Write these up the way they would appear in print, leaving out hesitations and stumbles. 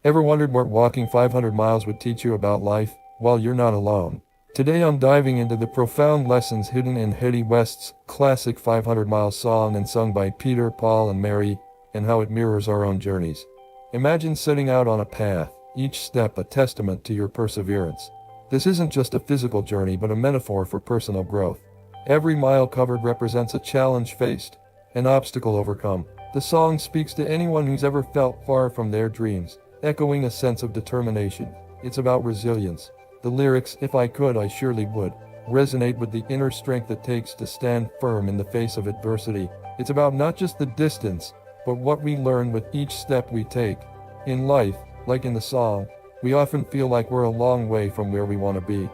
Ever wondered what walking 500 miles would teach you about life? Well, you're not alone. Today I'm diving into the profound lessons hidden in Hedy West's classic 500-mile song and sung by Peter, Paul, and Mary, and how it mirrors our own journeys. Imagine setting out on a path, each step a testament to your perseverance. This isn't just a physical journey but a metaphor for personal growth. Every mile covered represents a challenge faced, an obstacle overcome. The song speaks to anyone who's ever felt far from their dreams, echoing a sense of determination. It's about resilience. The lyrics, "If I could, I surely would," resonate with the inner strength it takes to stand firm in the face of adversity. It's about not just the distance, but what we learn with each step we take. In life, like in the song, we often feel like we're a long way from where we want to be.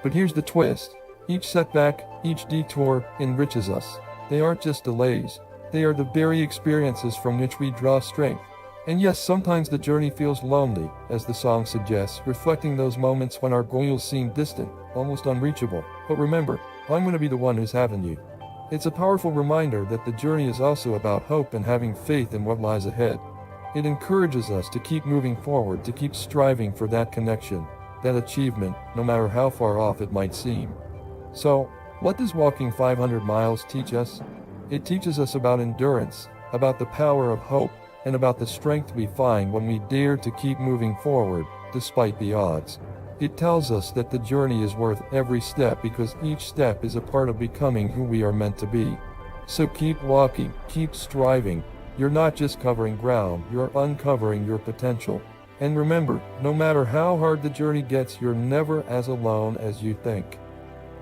But here's the twist. Each setback, each detour, enriches us. They aren't just delays. They are the very experiences from which we draw strength. And yes, sometimes the journey feels lonely, as the song suggests, reflecting those moments when our goals seem distant, almost unreachable. But remember, I'm going to be the one who's having you. It's a powerful reminder that the journey is also about hope and having faith in what lies ahead. It encourages us to keep moving forward, to keep striving for that connection, that achievement, no matter how far off it might seem. So, what does walking 500 miles teach us? It teaches us about endurance, about the power of hope, and about the strength we find when we dare to keep moving forward, despite the odds. It tells us that the journey is worth every step because each step is a part of becoming who we are meant to be. So keep walking, keep striving. You're not just covering ground, you're uncovering your potential. And remember, no matter how hard the journey gets, you're never as alone as you think.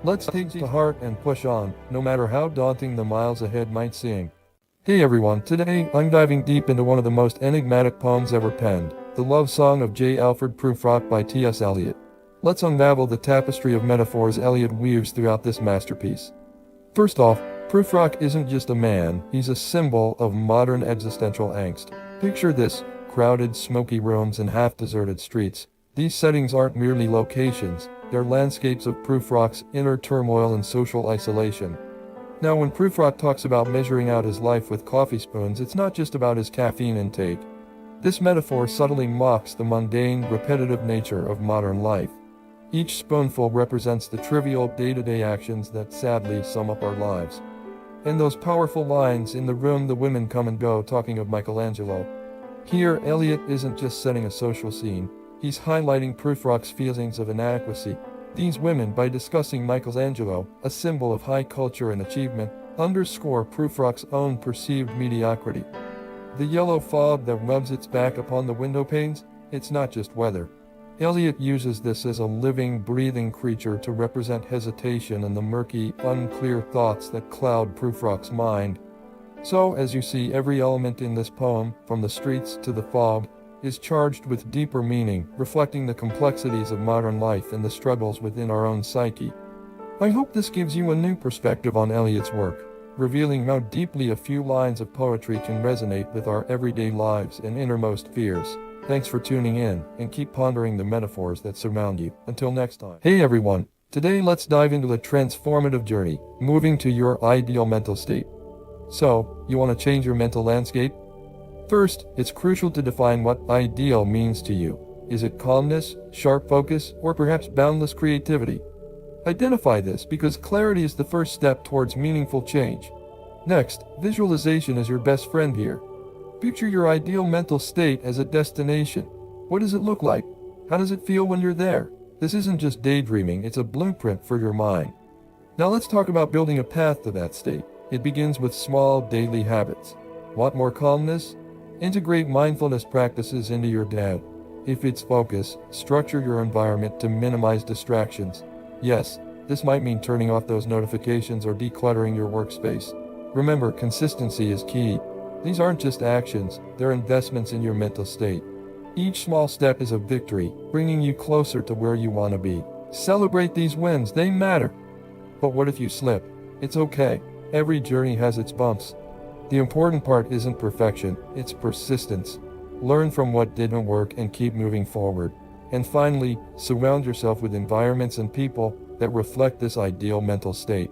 Let's take to heart and push on, no matter how daunting the miles ahead might seem. Hey everyone, today I'm diving deep into one of the most enigmatic poems ever penned, the love song of J. Alfred Prufrock by T.S. Eliot. Let's unravel the tapestry of metaphors Eliot weaves throughout this masterpiece. First off, Prufrock isn't just a man, he's a symbol of modern existential angst. Picture this: crowded, smoky rooms and half-deserted streets. These settings aren't merely locations, they're landscapes of Prufrock's inner turmoil and social isolation. Now, when Prufrock talks about measuring out his life with coffee spoons, it's not just about his caffeine intake. This metaphor subtly mocks the mundane, repetitive nature of modern life. Each spoonful represents the trivial, day-to-day actions that sadly sum up our lives. And those powerful lines, "In the room the women come and go," talking of Michelangelo. Here, Eliot isn't just setting a social scene, he's highlighting Prufrock's feelings of inadequacy. These women, by discussing Michelangelo, a symbol of high culture and achievement, underscore Prufrock's own perceived mediocrity. The yellow fog that rubs its back upon the window panes, it's not just weather. Eliot uses this as a living, breathing creature to represent hesitation and the murky, unclear thoughts that cloud Prufrock's mind. So, as you see, every element in this poem, from the streets to the fog, is charged with deeper meaning, reflecting the complexities of modern life and the struggles within our own psyche. I hope this gives you a new perspective on Eliot's work, revealing how deeply a few lines of poetry can resonate with our everyday lives and innermost fears. Thanks for tuning in, and keep pondering the metaphors that surround you. Until next time. Hey everyone, today let's dive into a transformative journey, moving to your ideal mental state. So, you want to change your mental landscape? First, it's crucial to define what ideal means to you. Is it calmness, sharp focus, or perhaps boundless creativity? Identify this, because clarity is the first step towards meaningful change. Next, visualization is your best friend here. Picture your ideal mental state as a destination. What does it look like? How does it feel when you're there? This isn't just daydreaming, it's a blueprint for your mind. Now let's talk about building a path to that state. It begins with small, daily habits. Want more calmness? Integrate mindfulness practices into your day. If it's focus, structure your environment to minimize distractions. Yes, this might mean turning off those notifications or decluttering your workspace. Remember, consistency is key. These aren't just actions, they're investments in your mental state. Each small step is a victory, bringing you closer to where you want to be. Celebrate these wins, they matter. But what if you slip? It's okay. Every journey has its bumps. The important part isn't perfection, it's persistence. Learn from what didn't work and keep moving forward. And finally, surround yourself with environments and people that reflect this ideal mental state.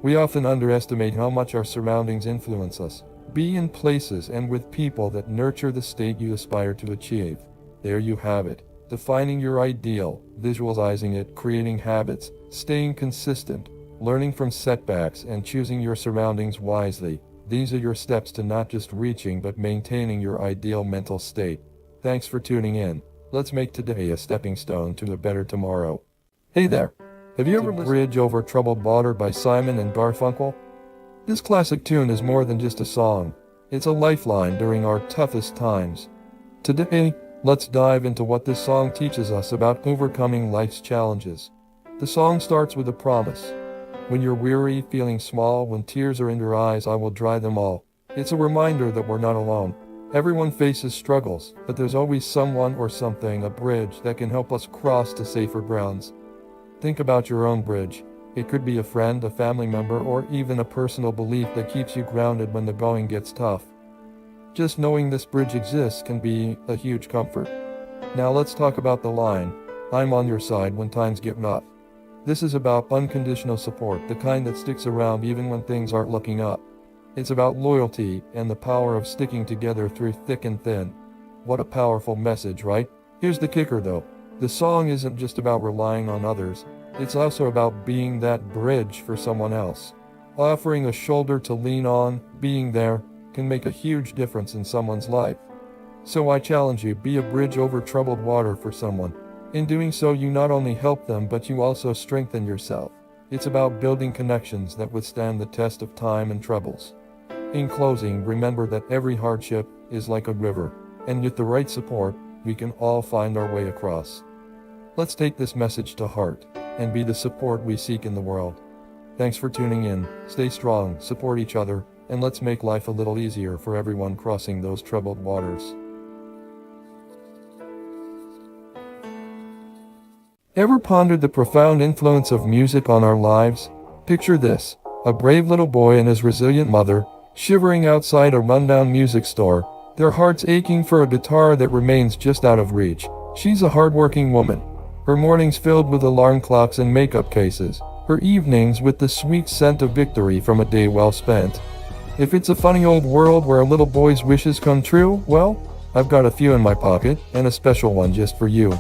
We often underestimate how much our surroundings influence us. Be in places and with people that nurture the state you aspire to achieve. There you have it. Defining your ideal, visualizing it, creating habits, staying consistent, learning from setbacks, and choosing your surroundings wisely. These are your steps to not just reaching but maintaining your ideal mental state. Thanks for tuning in. Let's make today a stepping stone to a better tomorrow. Hey there! Have you ever listened to Bridge Over Troubled Water by Simon and Garfunkel? This classic tune is more than just a song. It's a lifeline during our toughest times. Today, let's dive into what this song teaches us about overcoming life's challenges. The song starts with a promise. When you're weary, feeling small, when tears are in your eyes, I will dry them all. It's a reminder that we're not alone. Everyone faces struggles, but there's always someone or something, a bridge, that can help us cross to safer grounds. Think about your own bridge. It could be a friend, a family member, or even a personal belief that keeps you grounded when the going gets tough. Just knowing this bridge exists can be a huge comfort. Now let's talk about the line, I'm on your side when times get rough. This is about unconditional support, the kind that sticks around even when things aren't looking up. It's about loyalty and the power of sticking together through thick and thin. What a powerful message, right? Here's the kicker though. The song isn't just about relying on others. It's also about being that bridge for someone else. Offering a shoulder to lean on, being there, can make a huge difference in someone's life. So I challenge you, be a bridge over troubled water for someone. In doing so, you not only help them, but you also strengthen yourself. It's about building connections that withstand the test of time and troubles. In closing, remember that every hardship is like a river, and with the right support, we can all find our way across. Let's take this message to heart and be the support we seek in the world. Thanks for tuning in. Stay strong, support each other, and let's make life a little easier for everyone crossing those troubled waters. Ever pondered the profound influence of music on our lives? Picture this, a brave little boy and his resilient mother, shivering outside a rundown music store, their hearts aching for a guitar that remains just out of reach. She's a hardworking woman, her mornings filled with alarm clocks and makeup cases, her evenings with the sweet scent of victory from a day well spent. If it's a funny old world where a little boy's wishes come true, well, I've got a few in my pocket, and a special one just for you.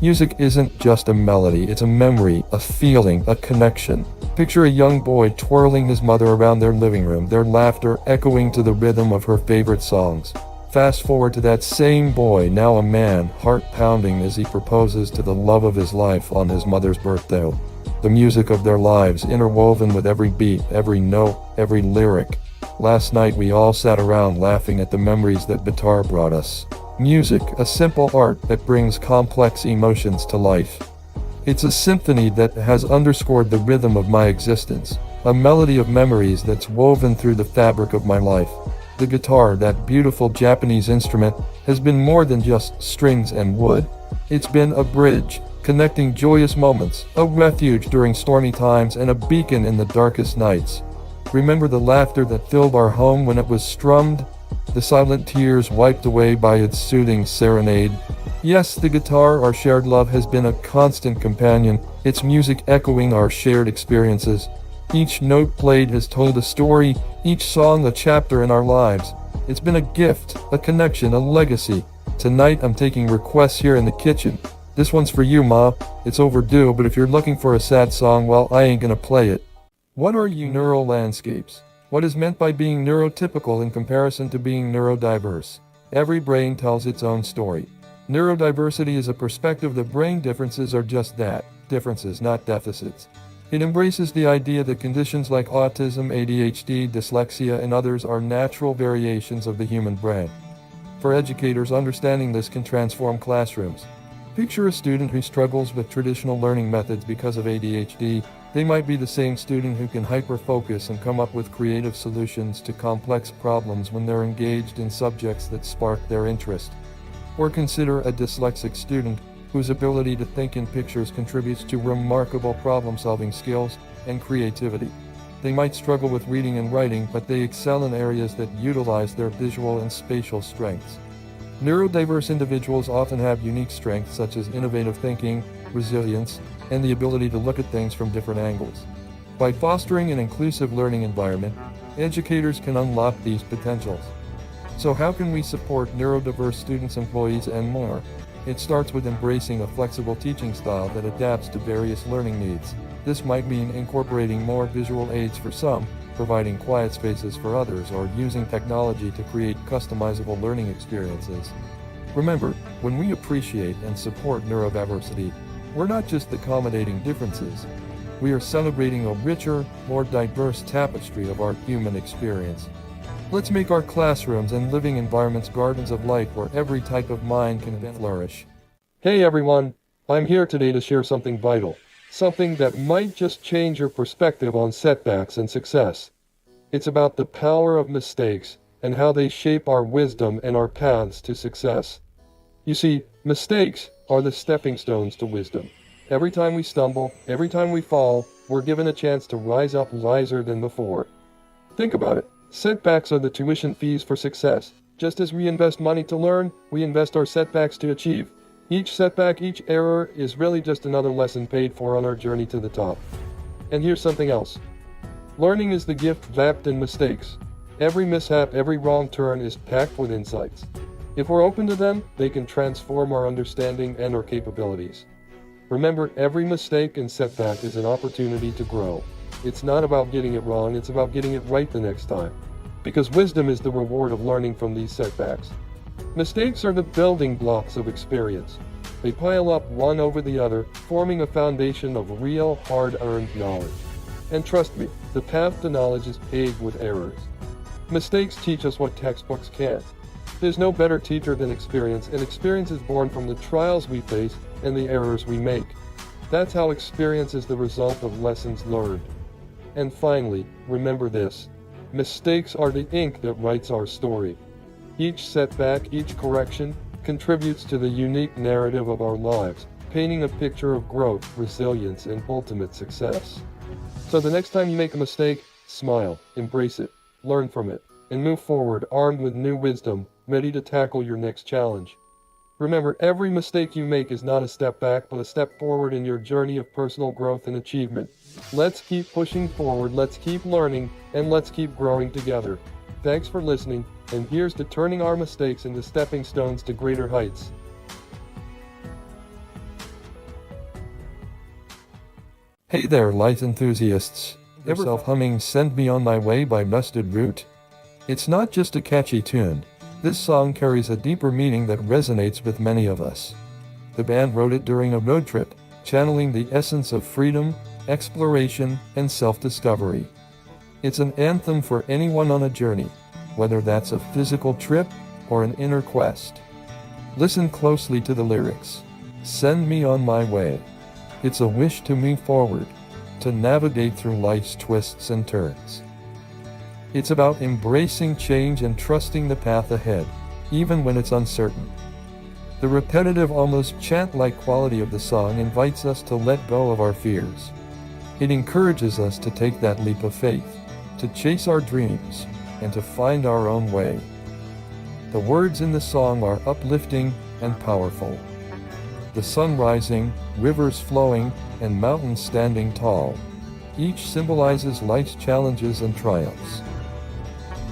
Music isn't just a melody, it's a memory, a feeling, a connection. Picture a young boy twirling his mother around their living room, their laughter echoing to the rhythm of her favorite songs. Fast forward to that same boy, now a man, heart pounding as he proposes to the love of his life on his mother's birthday. The music of their lives interwoven with every beat, every note, every lyric. Last night we all sat around laughing at the memories that guitar brought us. Music, a simple art that brings complex emotions to life. It's a symphony that has underscored the rhythm of my existence, a melody of memories that's woven through the fabric of my life. The guitar, that beautiful Japanese instrument, has been more than just strings and wood. It's been a bridge, connecting joyous moments, a refuge during stormy times, and a beacon in the darkest nights. Remember the laughter that filled our home when it was strummed? The silent tears wiped away by its soothing serenade. Yes, the guitar, our shared love, has been a constant companion, its music echoing our shared experiences. Each note played has told a story, each song a chapter in our lives. It's been a gift, a connection, a legacy. Tonight I'm taking requests here in the kitchen. This one's for you, Ma. It's overdue, but if you're looking for a sad song, well, I ain't gonna play it. What are you neural landscapes? What is meant by being neurotypical in comparison to being neurodiverse? Every brain tells its own story. Neurodiversity is a perspective that brain differences are just that, differences, not deficits. It embraces the idea that conditions like autism, ADHD, dyslexia, and others are natural variations of the human brain. For educators, understanding this can transform classrooms. Picture a student who struggles with traditional learning methods because of ADHD. They might be the same student who can hyper-focus and come up with creative solutions to complex problems when they're engaged in subjects that spark their interest. Or consider a dyslexic student whose ability to think in pictures contributes to remarkable problem-solving skills and creativity. They might struggle with reading and writing, but they excel in areas that utilize their visual and spatial strengths. Neurodiverse individuals often have unique strengths such as innovative thinking, resilience, and the ability to look at things from different angles. By fostering an inclusive learning environment, educators can unlock these potentials. So how can we support neurodiverse students, employees, and more? It starts with embracing a flexible teaching style that adapts to various learning needs. This might mean incorporating more visual aids for some, providing quiet spaces for others, or using technology to create customizable learning experiences. Remember, when we appreciate and support neurodiversity, we're not just accommodating differences. We are celebrating a richer, more diverse tapestry of our human experience. Let's make our classrooms and living environments gardens of light where every type of mind can flourish. Hey everyone, I'm here today to share something vital, something that might just change your perspective on setbacks and success. It's about the power of mistakes and how they shape our wisdom and our paths to success. You see, mistakes are the stepping stones to wisdom. Every time we stumble, every time we fall, we're given a chance to rise up wiser than before. Think about it. Setbacks are the tuition fees for success. Just as we invest money to learn, we invest our setbacks to achieve. Each setback, each error is really just another lesson paid for on our journey to the top. And here's something else. Learning is the gift wrapped in mistakes. Every mishap, every wrong turn is packed with insights. If we're open to them, they can transform our understanding and our capabilities. Remember, every mistake and setback is an opportunity to grow. It's not about getting it wrong, it's about getting it right the next time. Because wisdom is the reward of learning from these setbacks. Mistakes are the building blocks of experience. They pile up one over the other, forming a foundation of real, hard-earned knowledge. And trust me, the path to knowledge is paved with errors. Mistakes teach us what textbooks can't. There's no better teacher than experience, and experience is born from the trials we face and the errors we make. That's how experience is the result of lessons learned. And finally, remember this. Mistakes are the ink that writes our story. Each setback, each correction, contributes to the unique narrative of our lives, painting a picture of growth, resilience, and ultimate success. So the next time you make a mistake, smile, embrace it, learn from it, and move forward armed with new wisdom, ready to tackle your next challenge. Remember, every mistake you make is not a step back, but a step forward in your journey of personal growth and achievement. Let's keep pushing forward, let's keep learning, and let's keep growing together. Thanks for listening, and here's to turning our mistakes into stepping stones to greater heights. Hey there, light enthusiasts. Ever humming Send Me On My Way by Rusted Root? It's not just a catchy tune. This song carries a deeper meaning that resonates with many of us. The band wrote it during a road trip, channeling the essence of freedom, exploration, and self-discovery. It's an anthem for anyone on a journey, whether that's a physical trip or an inner quest. Listen closely to the lyrics. Send me on my way. It's a wish to move forward, to navigate through life's twists and turns. It's about embracing change and trusting the path ahead, even when it's uncertain. The repetitive, almost chant-like quality of the song invites us to let go of our fears. It encourages us to take that leap of faith, to chase our dreams, and to find our own way. The words in the song are uplifting and powerful. The sun rising, rivers flowing, and mountains standing tall. Each symbolizes life's challenges and triumphs.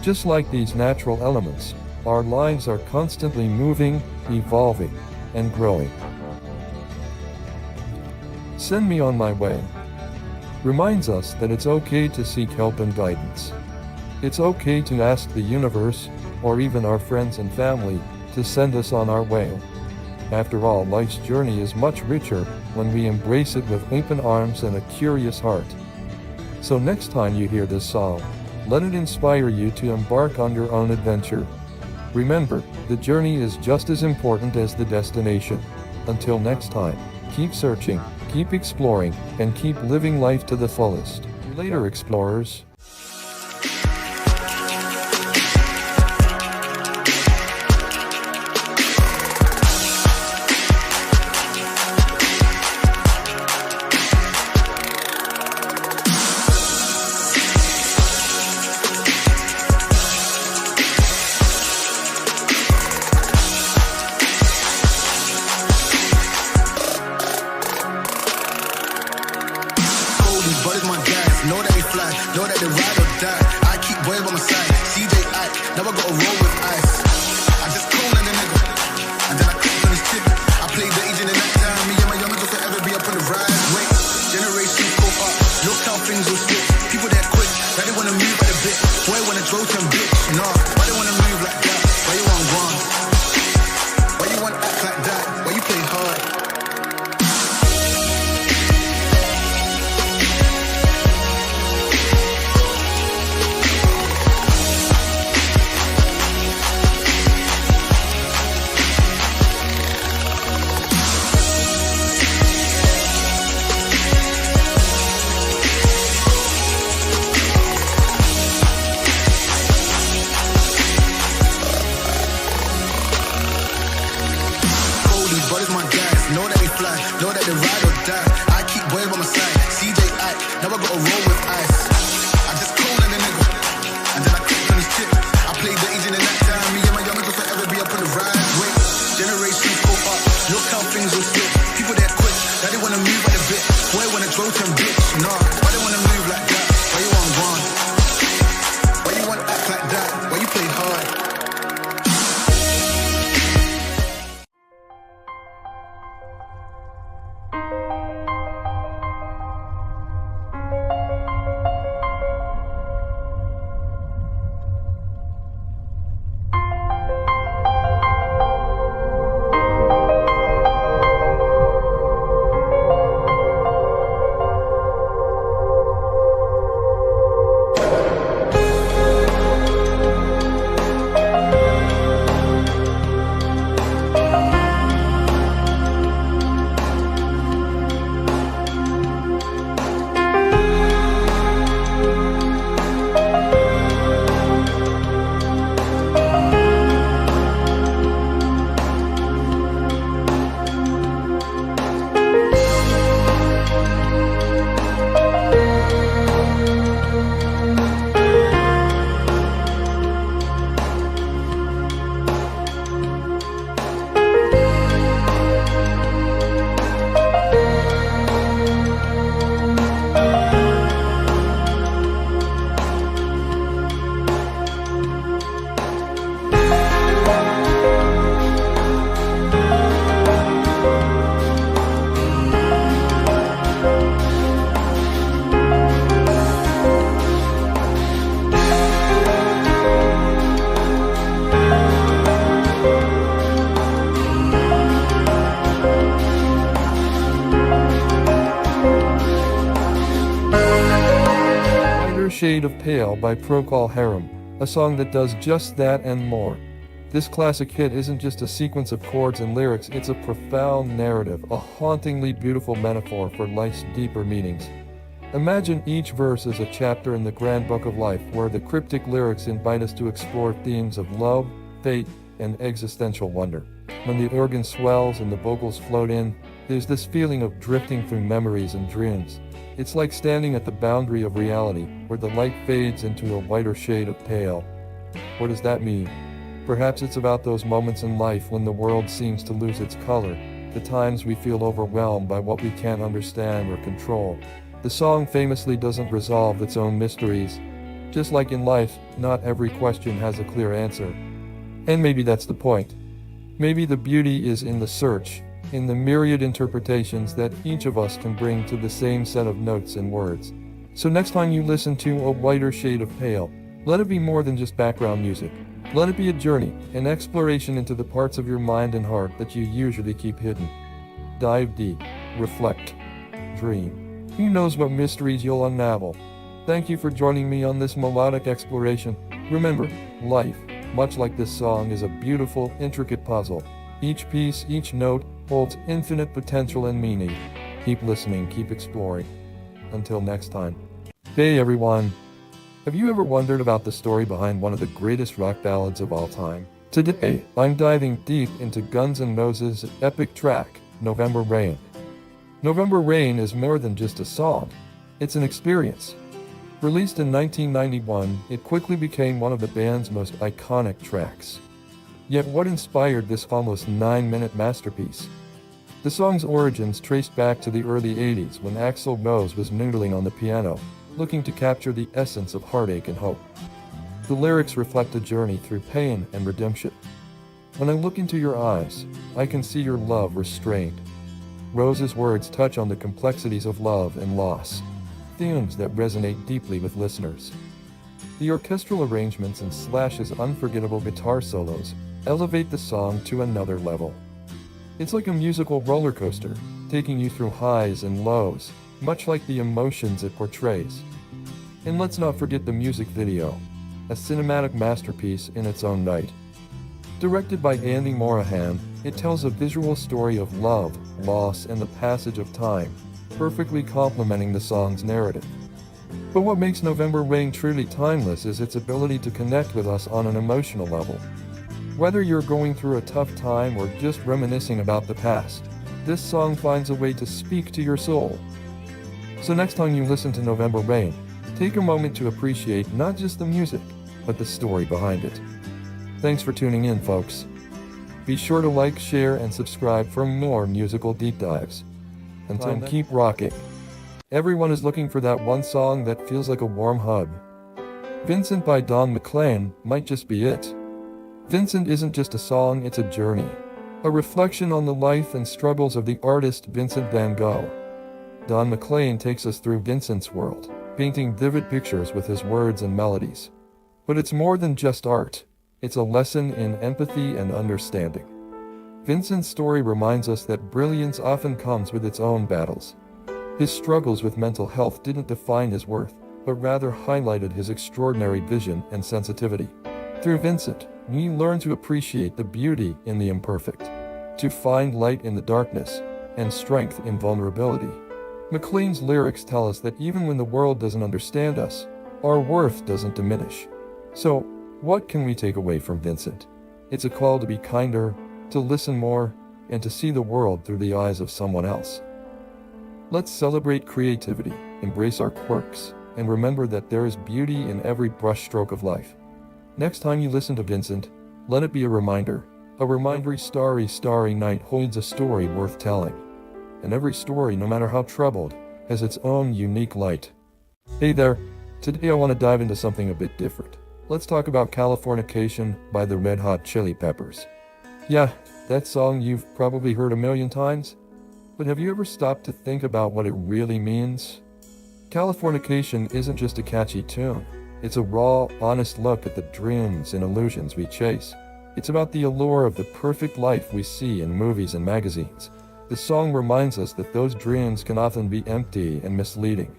Just like these natural elements, our lives are constantly moving, evolving, and growing. Send Me On My Way reminds us that it's okay to seek help and guidance. It's okay to ask the universe, or even our friends and family, to send us on our way. After all, life's journey is much richer when we embrace it with open arms and a curious heart. So next time you hear this song, let it inspire you to embark on your own adventure. Remember, the journey is just as important as the destination. Until next time, keep searching, keep exploring, and keep living life to the fullest. Later, explorers. But it's my gas, know that they fly, know that they Shade of Pale by Procol Harum, a song that does just that and more. This classic hit isn't just a sequence of chords and lyrics, it's a profound narrative, a hauntingly beautiful metaphor for life's deeper meanings. Imagine each verse as a chapter in the grand book of life, where the cryptic lyrics invite us to explore themes of love, fate, and existential wonder. When the organ swells and the vocals float in, there's this feeling of drifting through memories and dreams. It's like standing at the boundary of reality, where the light fades into a whiter shade of pale. What does that mean? Perhaps it's about those moments in life when the world seems to lose its color, the times we feel overwhelmed by what we can't understand or control. The song famously doesn't resolve its own mysteries. Just like in life, not every question has a clear answer. And maybe that's the point. Maybe the beauty is in the search, in the myriad interpretations that each of us can bring to the same set of notes and words. So next time you listen to A Whiter Shade of Pale, let it be more than just background music. Let it be a journey, an exploration into the parts of your mind and heart that you usually keep hidden. Dive deep, reflect, dream. Who knows what mysteries you'll unravel? Thank you for joining me on this melodic exploration. Remember, life, much like this song, is a beautiful, intricate puzzle. Each piece, each note, holds infinite potential and meaning. Keep listening, keep exploring. Until next time. Hey everyone! Have you ever wondered about the story behind one of the greatest rock ballads of all time? Today, I'm diving deep into Guns N' Roses' epic track, November Rain. November Rain is more than just a song. It's an experience. Released in 1991, it quickly became one of the band's most iconic tracks. Yet what inspired this almost 9-minute masterpiece? The song's origins traced back to the early 80s when Axl Rose was noodling on the piano, looking to capture the essence of heartache and hope. The lyrics reflect a journey through pain and redemption. When I look into your eyes, I can see your love restrained. Rose's words touch on the complexities of love and loss, themes that resonate deeply with listeners. The orchestral arrangements and Slash's unforgettable guitar solos elevate the song to another level. It's like a musical roller coaster, taking you through highs and lows, much like the emotions it portrays. And let's not forget the music video, a cinematic masterpiece in its own right. Directed by Andy Morahan, it tells a visual story of love, loss, and the passage of time, perfectly complementing the song's narrative. But what makes November Rain truly timeless is its ability to connect with us on an emotional level. Whether you're going through a tough time or just reminiscing about the past, this song finds a way to speak to your soul. So next time you listen to November Rain, take a moment to appreciate not just the music, but the story behind it. Thanks for tuning in, folks. Be sure to like, share, and subscribe for more musical deep dives. Until then, keep rocking. Everyone is looking for that one song that feels like a warm hug. Vincent by Don McLean might just be it. Vincent isn't just a song, it's a journey. A reflection on the life and struggles of the artist Vincent van Gogh. Don McLean takes us through Vincent's world, painting vivid pictures with his words and melodies. But it's more than just art. It's a lesson in empathy and understanding. Vincent's story reminds us that brilliance often comes with its own battles. His struggles with mental health didn't define his worth, but rather highlighted his extraordinary vision and sensitivity. Through Vincent, we learn to appreciate the beauty in the imperfect, to find light in the darkness, and strength in vulnerability. McLean's lyrics tell us that even when the world doesn't understand us, our worth doesn't diminish. So, what can we take away from Vincent? It's a call to be kinder, to listen more, and to see the world through the eyes of someone else. Let's celebrate creativity, embrace our quirks, and remember that there is beauty in every brushstroke of life. Next time you listen to Vincent, let it be a reminder. Every starry, starry night holds a story worth telling. And every story, no matter how troubled, has its own unique light. Hey there, today I want to dive into something a bit different. Let's talk about Californication by the Red Hot Chili Peppers. Yeah, that song you've probably heard a million times. But have you ever stopped to think about what it really means? Californication isn't just a catchy tune. It's a raw, honest look at the dreams and illusions we chase. It's about the allure of the perfect life we see in movies and magazines. The song reminds us that those dreams can often be empty and misleading.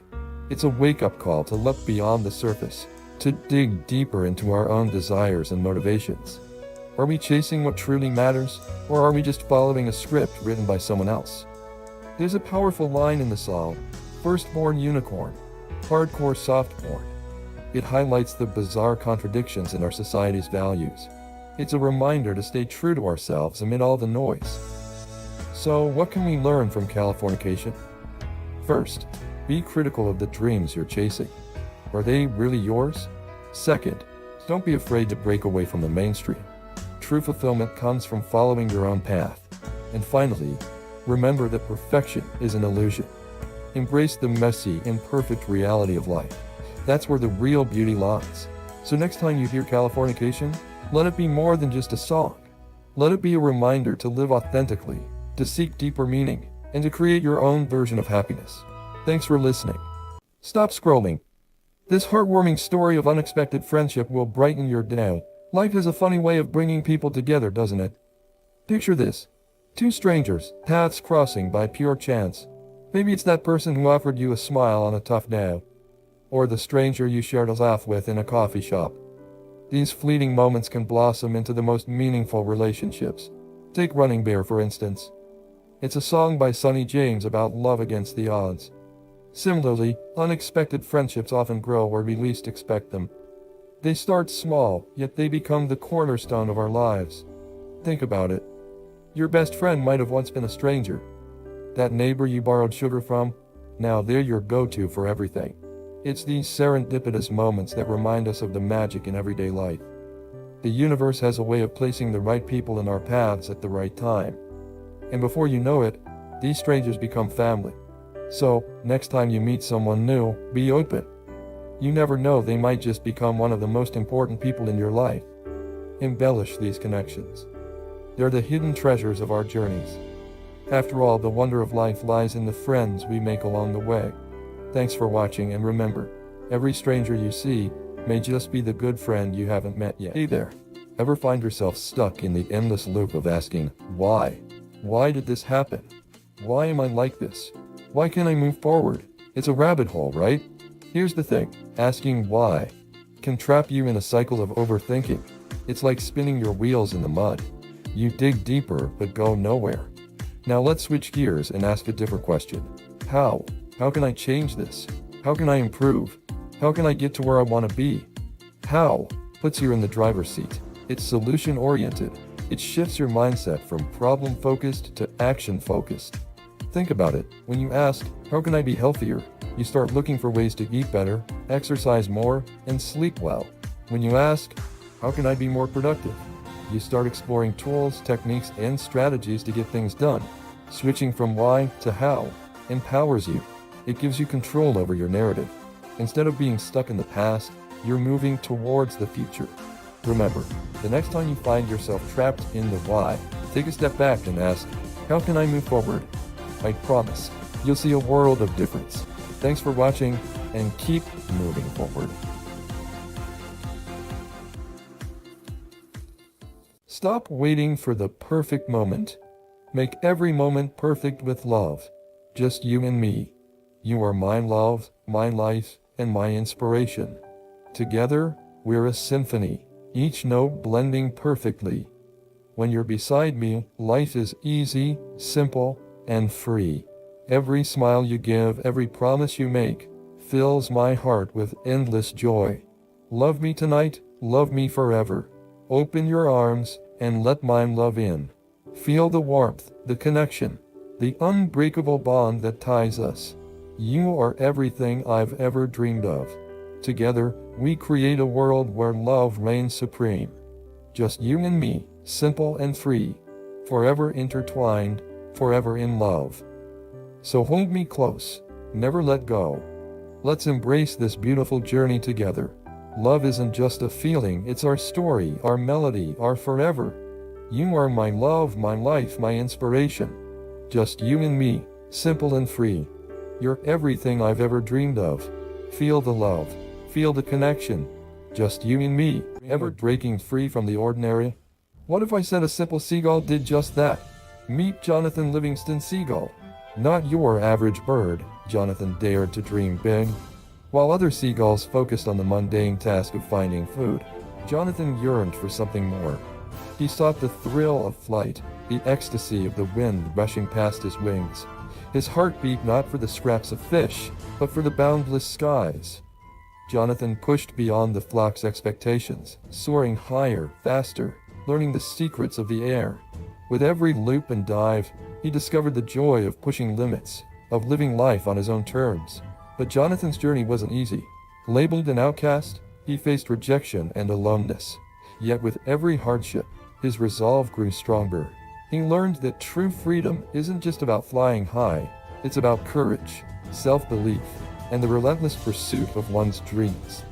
It's a wake-up call to look beyond the surface, to dig deeper into our own desires and motivations. Are we chasing what truly matters, or are we just following a script written by someone else? There's a powerful line in the song, "Firstborn Unicorn, Hardcore Soft Porn." It highlights the bizarre contradictions in our society's values. It's a reminder to stay true to ourselves amid all the noise. So, what can we learn from Californication? First, be critical of the dreams you're chasing. Are they really yours? Second, don't be afraid to break away from the mainstream. True fulfillment comes from following your own path. And finally, remember that perfection is an illusion. Embrace the messy, imperfect reality of life. That's where the real beauty lies. So next time you hear Californication, let it be more than just a song. Let it be a reminder to live authentically, to seek deeper meaning, and to create your own version of happiness. Thanks for listening. Stop scrolling. This heartwarming story of unexpected friendship will brighten your day. Life has a funny way of bringing people together, doesn't it? Picture this. Two strangers, paths crossing by pure chance. Maybe it's that person who offered you a smile on a tough day. Or the stranger you shared a laugh with in a coffee shop. These fleeting moments can blossom into the most meaningful relationships. Take Running Bear, for instance. It's a song by Sonny James about love against the odds. Similarly, unexpected friendships often grow where we least expect them. They start small, yet they become the cornerstone of our lives. Think about it. Your best friend might have once been a stranger. That neighbor you borrowed sugar from, now they're your go-to for everything. It's these serendipitous moments that remind us of the magic in everyday life. The universe has a way of placing the right people in our paths at the right time. And before you know it, these strangers become family. So, next time you meet someone new, be open. You never know, they might just become one of the most important people in your life. Embellish these connections. They're the hidden treasures of our journeys. After all, the wonder of life lies in the friends we make along the way. Thanks for watching, and remember, every stranger you see may just be the good friend you haven't met yet. Hey there. Ever find yourself stuck in the endless loop of asking, why? Why did this happen? Why am I like this? Why can't I move forward? It's a rabbit hole, right? Here's the thing, asking why can trap you in a cycle of overthinking. It's like spinning your wheels in the mud. You dig deeper but go nowhere. Now let's switch gears and ask a different question. How? How can I change this? How can I improve? How can I get to where I want to be? How puts you in the driver's seat. It's solution-oriented. It shifts your mindset from problem-focused to action-focused. Think about it. When you ask, how can I be healthier? You start looking for ways to eat better, exercise more, and sleep well. When you ask, how can I be more productive? You start exploring tools, techniques, and strategies to get things done. Switching from why to how empowers you. It gives you control over your narrative. Instead of being stuck in the past, you're moving towards the future. Remember, the next time you find yourself trapped in the why, take a step back and ask, how can I move forward? I promise, you'll see a world of difference. Thanks for watching, and keep moving forward. Stop waiting for the perfect moment. Make every moment perfect with love. Just you and me. You are my love, my life, and my inspiration. Together, we're a symphony, each note blending perfectly. When you're beside me, life is easy, simple, and free. Every smile you give, every promise you make, fills my heart with endless joy. Love me tonight, love me forever. Open your arms, and let mine love in. Feel the warmth, the connection, the unbreakable bond that ties us. You are everything I've ever dreamed of. Together, we create a world where love reigns supreme. Just you and me, simple and free, forever intertwined, forever in love. So hold me close, never let go. Let's embrace this beautiful journey together. Love isn't just a feeling, it's our story, our melody, our forever. You are my love, my life, my inspiration. Just you and me, simple and free. You're everything I've ever dreamed of. Feel the love, feel the connection. Just you and me, ever breaking free from the ordinary. What if I said a simple seagull did just that? Meet Jonathan Livingston Seagull. Not your average bird, Jonathan dared to dream big. While other seagulls focused on the mundane task of finding food, Jonathan yearned for something more. He sought the thrill of flight, the ecstasy of the wind rushing past his wings. His heart beat not for the scraps of fish, but for the boundless skies. Jonathan pushed beyond the flock's expectations, soaring higher, faster, learning the secrets of the air. With every loop and dive, he discovered the joy of pushing limits, of living life on his own terms. But Jonathan's journey wasn't easy. Labeled an outcast, he faced rejection and aloneness. Yet with every hardship, his resolve grew stronger. He learned that true freedom isn't just about flying high, it's about courage, self-belief, and the relentless pursuit of one's dreams.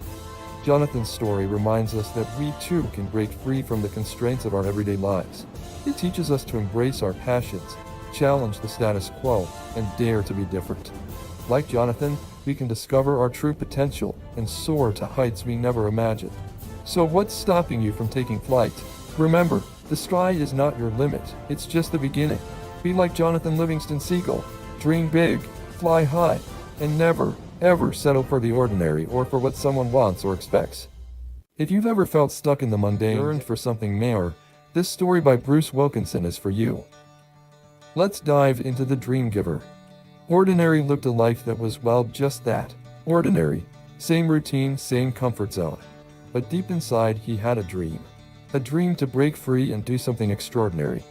Jonathan's story reminds us that we too can break free from the constraints of our everyday lives. It teaches us to embrace our passions, challenge the status quo, and dare to be different. Like Jonathan, we can discover our true potential and soar to heights we never imagined. So what's stopping you from taking flight? Remember, the sky is not your limit, it's just the beginning. Be like Jonathan Livingston Seagull, dream big, fly high, and never, ever settle for the ordinary or for what someone wants or expects. If you've ever felt stuck in the mundane and yearned for something more, this story by Bruce Wilkinson is for you. Let's dive into The Dream Giver. Ordinary lived a life that was, well, just that. Ordinary. Same routine, same comfort zone. But deep inside, he had a dream. A dream to break free and do something extraordinary.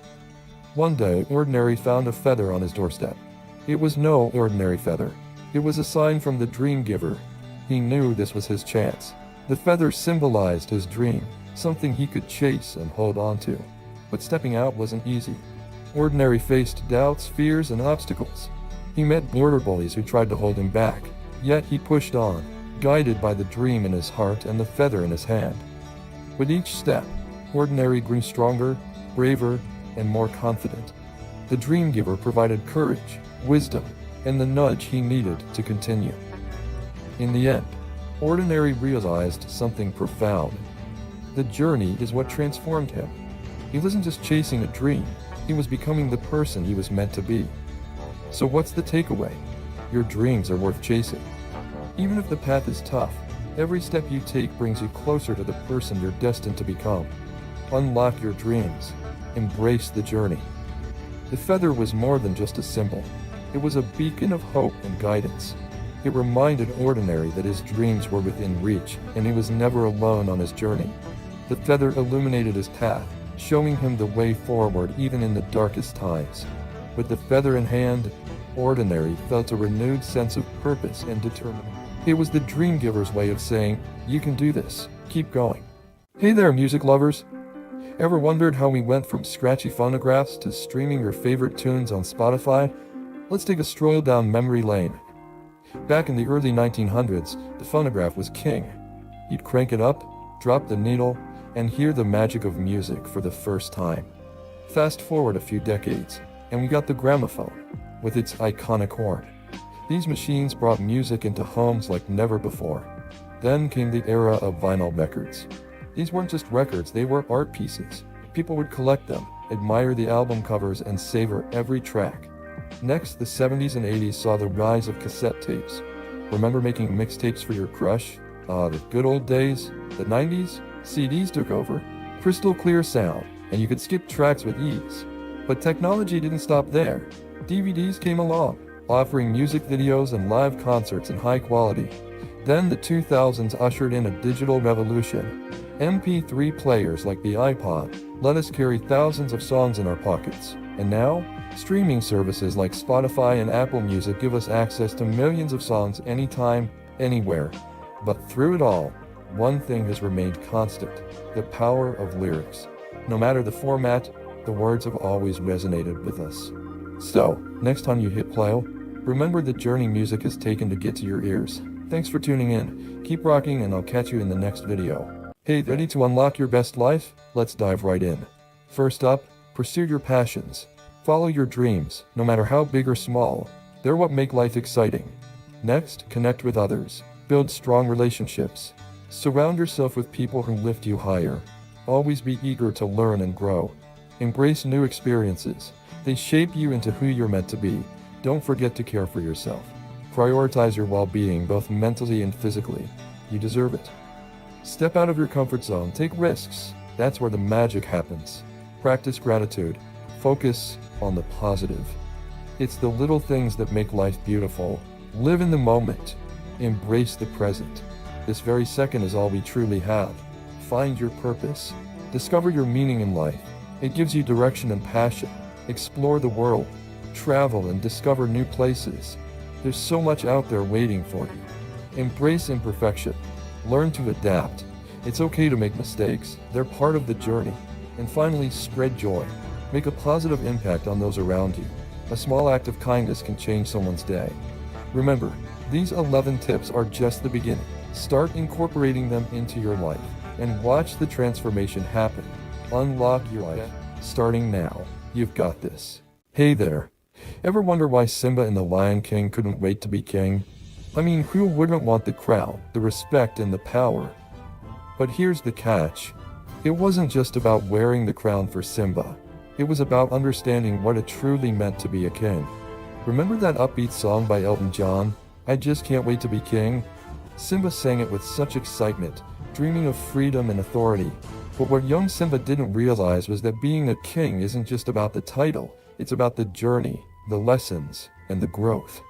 One day, Ordinary found a feather on his doorstep. It was no ordinary feather. It was a sign from the Dream Giver. He knew this was his chance. The feather symbolized his dream, something he could chase and hold on to. But stepping out wasn't easy. Ordinary faced doubts, fears, and obstacles. He met border bullies who tried to hold him back, yet he pushed on, guided by the dream in his heart and the feather in his hand. With each step, Ordinary grew stronger, braver, and more confident. The Dream Giver provided courage, wisdom, and the nudge he needed to continue. In the end, Ordinary realized something profound. The journey is what transformed him. He wasn't just chasing a dream, he was becoming the person he was meant to be. So what's the takeaway? Your dreams are worth chasing. Even if the path is tough, every step you take brings you closer to the person you're destined to become. Unlock your dreams. Embrace the journey. The feather was more than just a symbol. It was a beacon of hope and guidance. It reminded Ordinary that his dreams were within reach, and he was never alone on his journey. The feather illuminated his path, showing him the way forward even in the darkest times. With the feather in hand, Ordinary felt a renewed sense of purpose and determination. It was the Dream Giver's way of saying, "You can do this. Keep going." Hey there, music lovers! Ever wondered how we went from scratchy phonographs to streaming your favorite tunes on Spotify? Let's take a stroll down memory lane. Back in the early 1900s, the phonograph was king. You'd crank it up, drop the needle, and hear the magic of music for the first time. Fast forward a few decades, and we got the gramophone, with its iconic horn. These machines brought music into homes like never before. Then came the era of vinyl records. These weren't just records, they were art pieces. People would collect them, admire the album covers, and savor every track. Next, the 70s and 80s saw the rise of cassette tapes. Remember making mixtapes for your crush? The good old days. The 90s, CDs took over. Crystal clear sound, and you could skip tracks with ease. But technology didn't stop there. DVDs came along, offering music videos and live concerts in high quality. Then the 2000s ushered in a digital revolution. MP3 players like the iPod let us carry thousands of songs in our pockets. And now, streaming services like Spotify and Apple Music give us access to millions of songs anytime, anywhere. But through it all, one thing has remained constant: the power of lyrics. No matter the format, the words have always resonated with us. So, next time you hit play, remember the journey music has taken to get to your ears. Thanks for tuning in. Keep rocking, and I'll catch you in the next video. Hey, ready to unlock your best life? Let's dive right in. First up, pursue your passions. Follow your dreams, no matter how big or small. They're what make life exciting. Next, connect with others. Build strong relationships. Surround yourself with people who lift you higher. Always be eager to learn and grow. Embrace new experiences. They shape you into who you're meant to be. Don't forget to care for yourself. Prioritize your well-being both mentally and physically. You deserve it. Step out of your comfort zone, take risks. That's where the magic happens. Practice gratitude. Focus on the positive. It's the little things that make life beautiful. Live in the moment. Embrace the present. This very second is all we truly have. Find your purpose. Discover your meaning in life. It gives you direction and passion. Explore the world. Travel and discover new places. There's so much out there waiting for you. Embrace imperfection. Learn to adapt. It's okay to make mistakes. They're part of the journey. And finally, spread joy. Make a positive impact on those around you. A small act of kindness can change someone's day. Remember, these 11 tips are just the beginning. Start incorporating them into your life and watch the transformation happen. Unlock your life starting now. You've got this. Hey there. Ever wonder why Simba in The Lion King couldn't wait to be king? I mean, who wouldn't want the crown, the respect, and the power? But here's the catch. It wasn't just about wearing the crown for Simba. It was about understanding what it truly meant to be a king. Remember that upbeat song by Elton John, I Just Can't Wait to Be King? Simba sang it with such excitement, dreaming of freedom and authority. But what young Simba didn't realize was that being a king isn't just about the title, it's about the journey, the lessons, and the growth.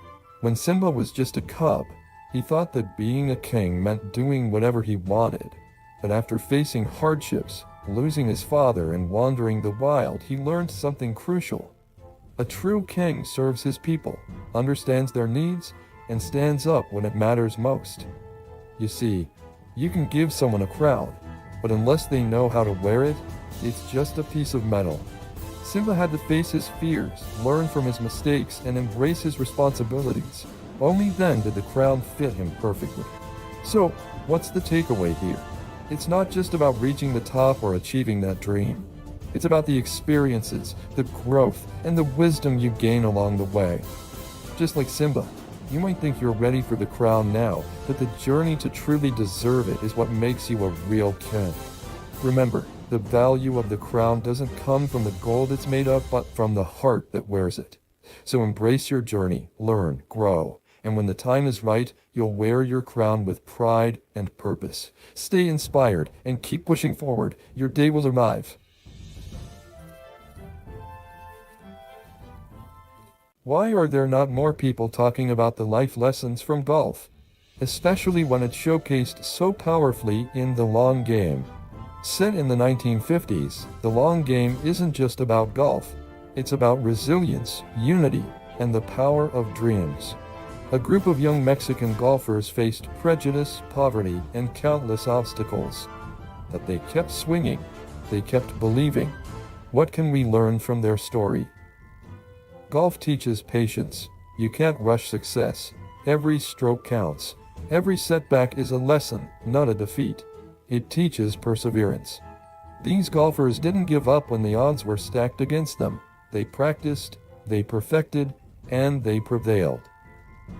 When Simba was just a cub, he thought that being a king meant doing whatever he wanted. But after facing hardships, losing his father, and wandering the wild, he learned something crucial. A true king serves his people, understands their needs, and stands up when it matters most. You see, you can give someone a crown, but unless they know how to wear it, it's just a piece of metal. Simba had to face his fears, learn from his mistakes, and embrace his responsibilities. Only then did the crown fit him perfectly. So, what's the takeaway here? It's not just about reaching the top or achieving that dream. It's about the experiences, the growth, and the wisdom you gain along the way. Just like Simba, you might think you're ready for the crown now, but the journey to truly deserve it is what makes you a real king. Remember, the value of the crown doesn't come from the gold it's made of, but from the heart that wears it. So embrace your journey, learn, grow, and when the time is right, you'll wear your crown with pride and purpose. Stay inspired and keep pushing forward. Your day will arrive. Why are there not more people talking about the life lessons from golf? Especially when it's showcased so powerfully in The Long Game. Set in the 1950s, The Long Game isn't just about golf. It's about resilience, unity, and the power of dreams. A group of young Mexican golfers faced prejudice, poverty, and countless obstacles. But they kept swinging. They kept believing. What can we learn from their story? Golf teaches patience. You can't rush success. Every stroke counts. Every setback is a lesson, not a defeat. It teaches perseverance. These golfers didn't give up when the odds were stacked against them. They practiced, they perfected, and they prevailed.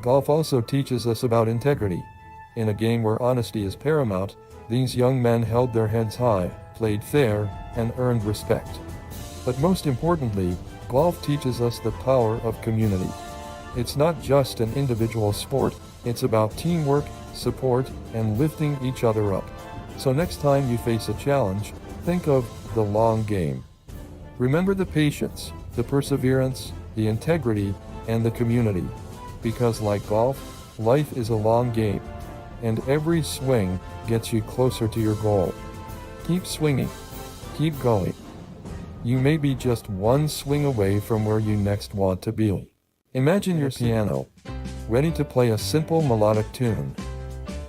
Golf also teaches us about integrity. In a game where honesty is paramount, these young men held their heads high, played fair, and earned respect. But most importantly, golf teaches us the power of community. It's not just an individual sport, it's about teamwork, support, and lifting each other up. So next time you face a challenge, think of the long game. Remember the patience, the perseverance, the integrity, and the community. Because like golf, life is a long game, and every swing gets you closer to your goal. Keep swinging. Keep going. You may be just one swing away from where you next want to be. Imagine your piano, ready to play a simple melodic tune.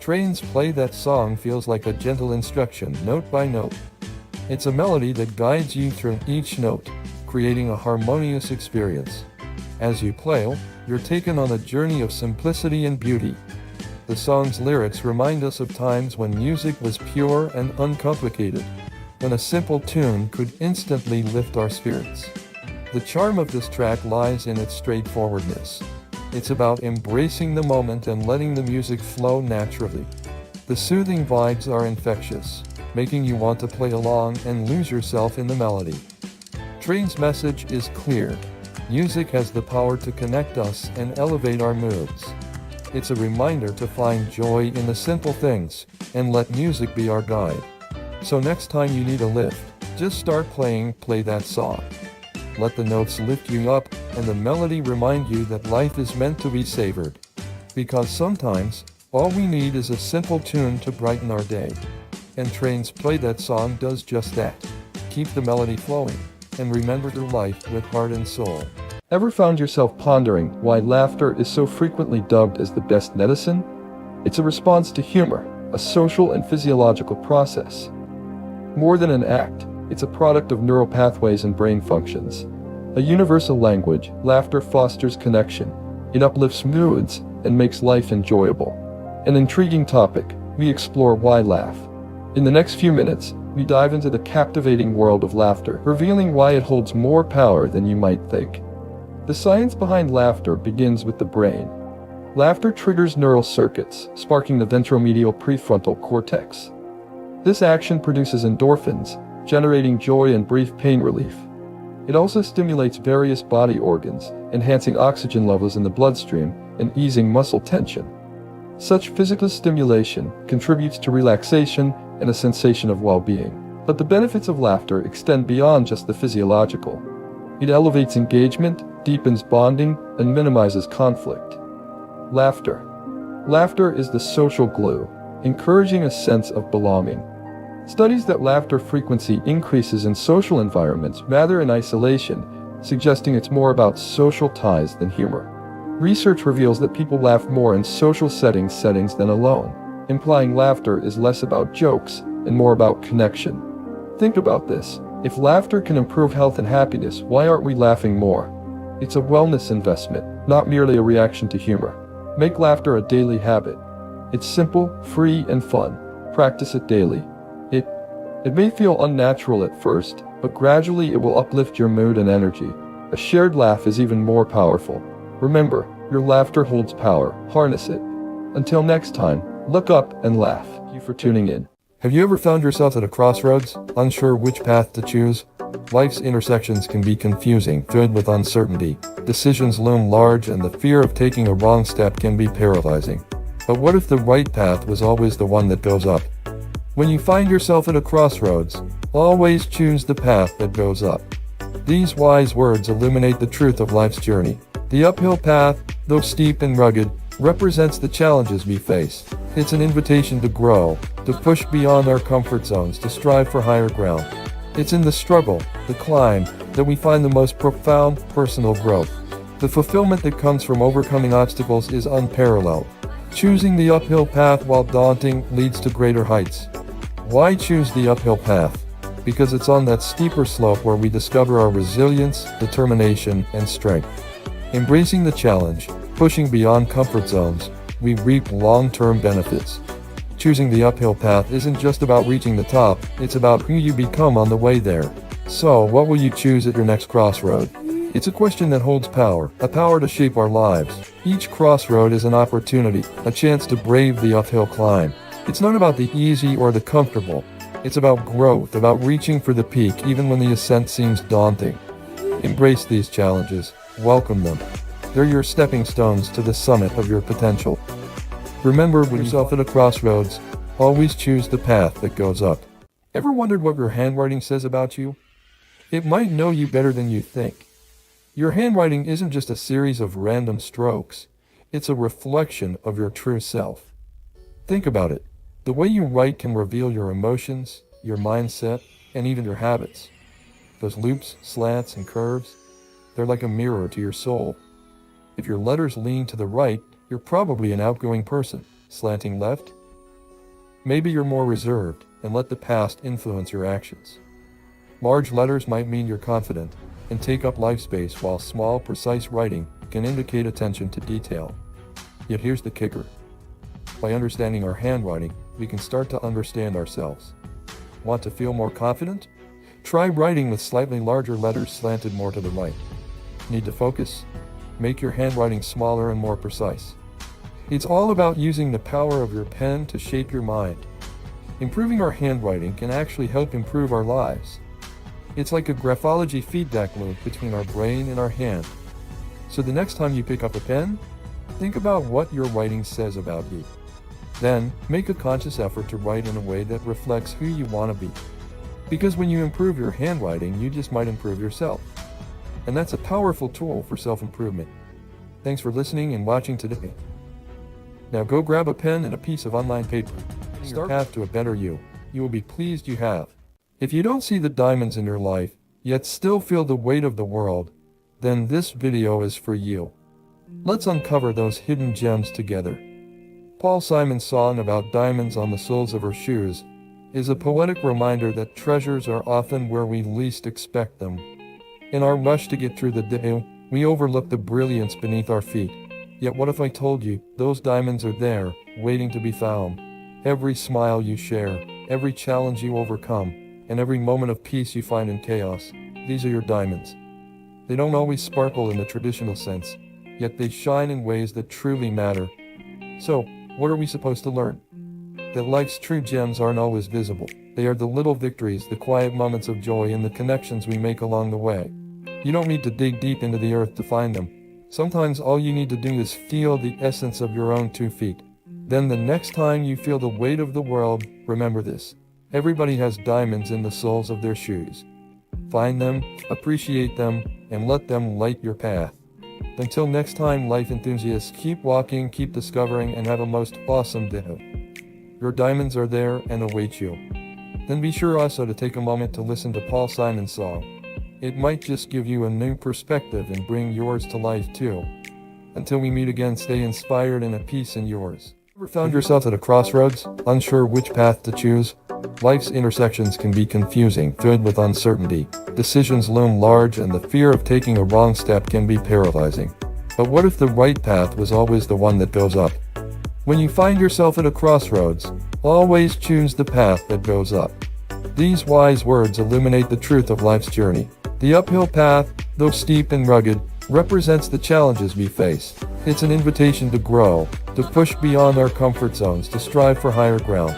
Trains Play That Song feels like a gentle instruction, note by note. It's a melody that guides you through each note, creating a harmonious experience. As you play, you're taken on a journey of simplicity and beauty. The song's lyrics remind us of times when music was pure and uncomplicated, when a simple tune could instantly lift our spirits. The charm of this track lies in its straightforwardness. It's about embracing the moment and letting the music flow naturally. The soothing vibes are infectious, making you want to play along and lose yourself in the melody. Train's message is clear. Music has the power to connect us and elevate our moods. It's a reminder to find joy in the simple things, and let music be our guide. So next time you need a lift, just start play that song. Let the notes lift you up, and the melody remind you that life is meant to be savored. Because sometimes, all we need is a simple tune to brighten our day. And Train's Play That Song does just that. Keep the melody flowing, and remember to life with heart and soul. Ever found yourself pondering why laughter is so frequently dubbed as the best medicine? It's a response to humor, a social and physiological process. More than an act, it's a product of neural pathways and brain functions. A universal language, laughter fosters connection. It uplifts moods and makes life enjoyable. An intriguing topic, we explore why laugh. In the next few minutes, we dive into the captivating world of laughter, revealing why it holds more power than you might think. The science behind laughter begins with the brain. Laughter triggers neural circuits, sparking the ventromedial prefrontal cortex. This action produces endorphins, generating joy and brief pain relief. It also stimulates various body organs, enhancing oxygen levels in the bloodstream and easing muscle tension. Such physical stimulation contributes to relaxation and a sensation of well-being. But the benefits of laughter extend beyond just the physiological. It elevates engagement, deepens bonding, and minimizes conflict. Laughter. Laughter is the social glue, encouraging a sense of belonging. Studies that laughter frequency increases in social environments rather than isolation, suggesting it's more about social ties than humor. Research reveals that people laugh more in social settings than alone, implying laughter is less about jokes and more about connection. Think about this. If laughter can improve health and happiness, why aren't we laughing more? It's a wellness investment, not merely a reaction to humor. Make laughter a daily habit. It's simple, free, and fun. Practice it daily. It may feel unnatural at first, but gradually it will uplift your mood and energy. A shared laugh is even more powerful. Remember, your laughter holds power. Harness it. Until next time, look up and laugh. Thank you for tuning in. Have you ever found yourself at a crossroads, unsure which path to choose? Life's intersections can be confusing, filled with uncertainty. Decisions loom large, and the fear of taking a wrong step can be paralyzing. But what if the right path was always the one that goes up? When you find yourself at a crossroads, always choose the path that goes up. These wise words illuminate the truth of life's journey. The uphill path, though steep and rugged, represents the challenges we face. It's an invitation to grow, to push beyond our comfort zones, to strive for higher ground. It's in the struggle, the climb, that we find the most profound personal growth. The fulfillment that comes from overcoming obstacles is unparalleled. Choosing the uphill path, while daunting, leads to greater heights. Why choose the uphill path? Because it's on that steeper slope where we discover our resilience, determination, and strength. Embracing the challenge, pushing beyond comfort zones, we reap long-term benefits. Choosing the uphill path isn't just about reaching the top, it's about who you become on the way there. So, what will you choose at your next crossroad? It's a question that holds power, a power to shape our lives. Each crossroad is an opportunity, a chance to brave the uphill climb. It's not about the easy or the comfortable. It's about growth, about reaching for the peak even when the ascent seems daunting. Embrace these challenges. Welcome them. They're your stepping stones to the summit of your potential. Remember, when yourself at a crossroads, always choose the path that goes up. Ever wondered what your handwriting says about you? It might know you better than you think. Your handwriting isn't just a series of random strokes. It's a reflection of your true self. Think about it. The way you write can reveal your emotions, your mindset, and even your habits. Those loops, slants, and curves, they're like a mirror to your soul. If your letters lean to the right, you're probably an outgoing person. Slanting left? Maybe you're more reserved and let the past influence your actions. Large letters might mean you're confident and take up life space, while small, precise writing can indicate attention to detail. Yet here's the kicker. By understanding our handwriting, we can start to understand ourselves. Want to feel more confident? Try writing with slightly larger letters slanted more to the right. Need to focus? Make your handwriting smaller and more precise. It's all about using the power of your pen to shape your mind. Improving our handwriting can actually help improve our lives. It's like a graphology feedback loop between our brain and our hand. So the next time you pick up a pen, Think about what your writing says about you. Then, make a conscious effort to write in a way that reflects who you want to be. Because when you improve your handwriting, you just might improve yourself. And that's a powerful tool for self-improvement. Thanks for listening and watching today. Now go grab a pen and a piece of online paper. Start your path to a better you. You will be pleased you have. If you don't see the diamonds in your life, yet still feel the weight of the world, then this video is for you. Let's uncover those hidden gems together. Paul Simon's song about diamonds on the soles of her shoes is a poetic reminder that treasures are often where we least expect them. In our rush to get through the day, we overlook the brilliance beneath our feet. Yet what if I told you, those diamonds are there, waiting to be found? Every smile you share, every challenge you overcome, and every moment of peace you find in chaos, these are your diamonds. They don't always sparkle in the traditional sense, yet they shine in ways that truly matter. So, what are we supposed to learn? That life's true gems aren't always visible. They are the little victories, the quiet moments of joy, and the connections we make along the way. You don't need to dig deep into the earth to find them. Sometimes all you need to do is feel the essence of your own 2 feet. Then the next time you feel the weight of the world, remember this. Everybody has diamonds in the soles of their shoes. Find them, appreciate them, and let them light your path. Until next time, life enthusiasts, keep walking, keep discovering, and have a most awesome day. Your diamonds are there and await you. Then be sure also to take a moment to listen to Paul Simon's song. It might just give you a new perspective and bring yours to life too. Until we meet again, stay inspired and at peace in yours. Ever found yourself at a crossroads, unsure which path to choose? Life's intersections can be confusing, filled with uncertainty. Decisions loom large and the fear of taking a wrong step can be paralyzing. But what if the right path was always the one that goes up? When you find yourself at a crossroads, always choose the path that goes up. These wise words illuminate the truth of life's journey. The uphill path, though steep and rugged, represents the challenges we face. It's an invitation to grow, to push beyond our comfort zones, to strive for higher ground.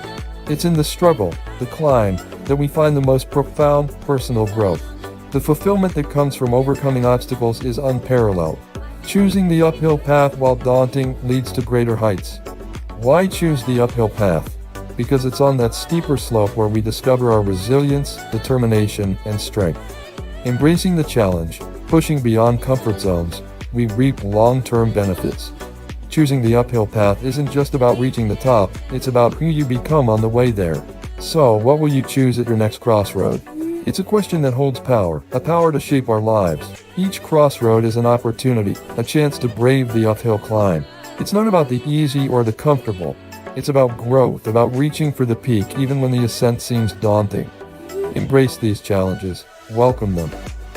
It's in the struggle, the climb, that we find the most profound personal growth. The fulfillment that comes from overcoming obstacles is unparalleled. Choosing the uphill path, while daunting, leads to greater heights. Why choose the uphill path? Because it's on that steeper slope where we discover our resilience, determination, and strength. Embracing the challenge, pushing beyond comfort zones, we reap long-term benefits. Choosing the uphill path isn't just about reaching the top, it's about who you become on the way there. So, what will you choose at your next crossroad? It's a question that holds power, a power to shape our lives. Each crossroad is an opportunity, a chance to brave the uphill climb. It's not about the easy or the comfortable. It's about growth, about reaching for the peak even when the ascent seems daunting. Embrace these challenges. Welcome them.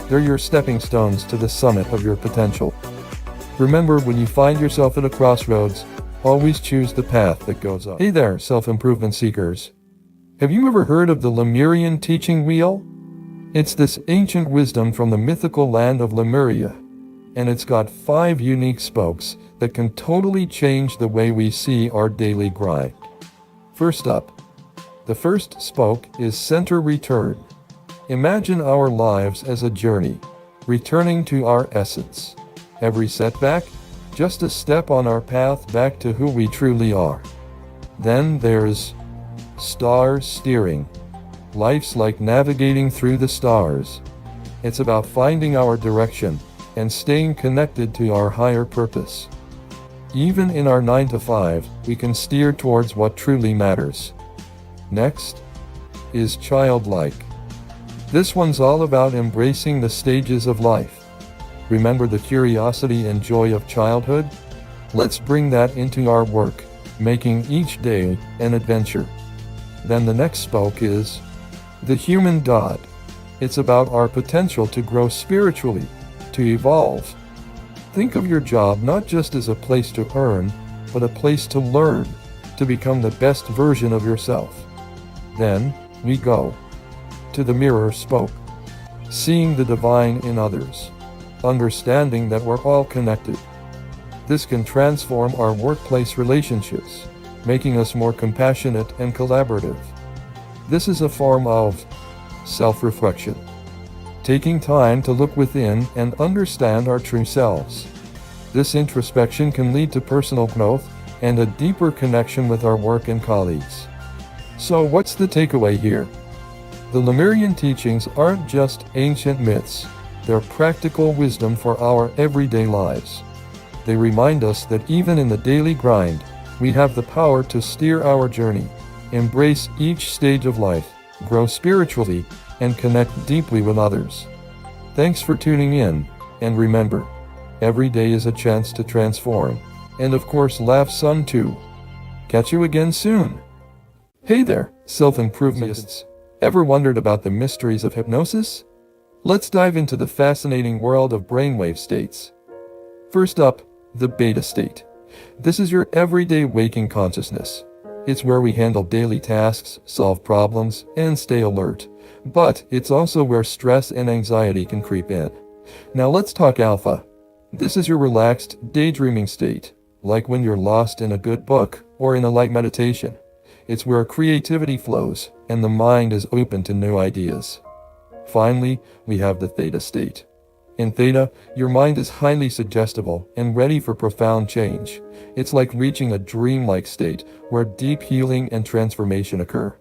They're your stepping stones to the summit of your potential. Remember, when you find yourself at a crossroads, always choose the path that goes up. Hey there, self-improvement seekers. Have you ever heard of the Lemurian teaching wheel? It's this ancient wisdom from the mythical land of Lemuria, and it's got 5 unique spokes that can totally change the way we see our daily grind. First up, the first spoke is center return. Imagine our lives as a journey, returning to our essence. Every setback, just a step on our path back to who we truly are. Then there's star steering. Life's like navigating through the stars. It's about finding our direction and staying connected to our higher purpose. Even in our 9 to 5, we can steer towards what truly matters. Next is childlike. This one's all about embracing the stages of life. Remember the curiosity and joy of childhood? Let's bring that into our work, making each day an adventure. Then the next spoke is the human God. It's about our potential to grow spiritually, to evolve. Think of your job not just as a place to earn, but a place to learn, to become the best version of yourself. Then we go to the mirror spoke, seeing the divine in others, understanding that we're all connected. This can transform our workplace relationships, making us more compassionate and collaborative. This is a form of self-reflection, taking time to look within and understand our true selves. This introspection can lead to personal growth and a deeper connection with our work and colleagues. So what's the takeaway here? The Lemurian teachings aren't just ancient myths, they're practical wisdom for our everyday lives. They remind us that even in the daily grind, we have the power to steer our journey, embrace each stage of life, grow spiritually, and connect deeply with others. Thanks for tuning in, and remember, every day is a chance to transform, and of course laugh some too. Catch you again soon. Hey there, self-improvementists. Ever wondered about the mysteries of hypnosis? Let's dive into the fascinating world of brainwave states. First up, the beta state. This is your everyday waking consciousness. It's where we handle daily tasks, solve problems, and stay alert. But it's also where stress and anxiety can creep in. Now let's talk alpha. This is your relaxed, daydreaming state, like when you're lost in a good book or in a light meditation. It's where creativity flows and the mind is open to new ideas. Finally, we have the theta state. In theta, your mind is highly suggestible and ready for profound change. It's like reaching a dreamlike state where deep healing and transformation occur.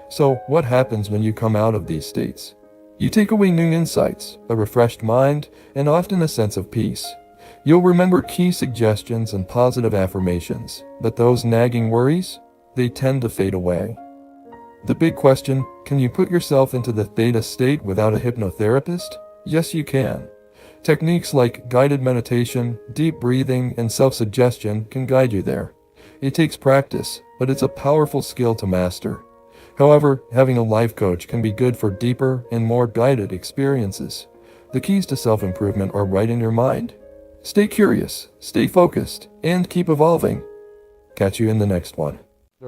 So, what happens when you come out of these states? You take away new insights, a refreshed mind, and often a sense of peace. You'll remember key suggestions and positive affirmations, but those nagging worries, they tend to fade away. The big question, can you put yourself into the theta state without a hypnotherapist? Yes, you can. Techniques like guided meditation, deep breathing, and self-suggestion can guide you there. It takes practice, but it's a powerful skill to master. However, having a life coach can be good for deeper and more guided experiences. The keys to self-improvement are right in your mind. Stay curious, stay focused, and keep evolving. Catch you in the next one.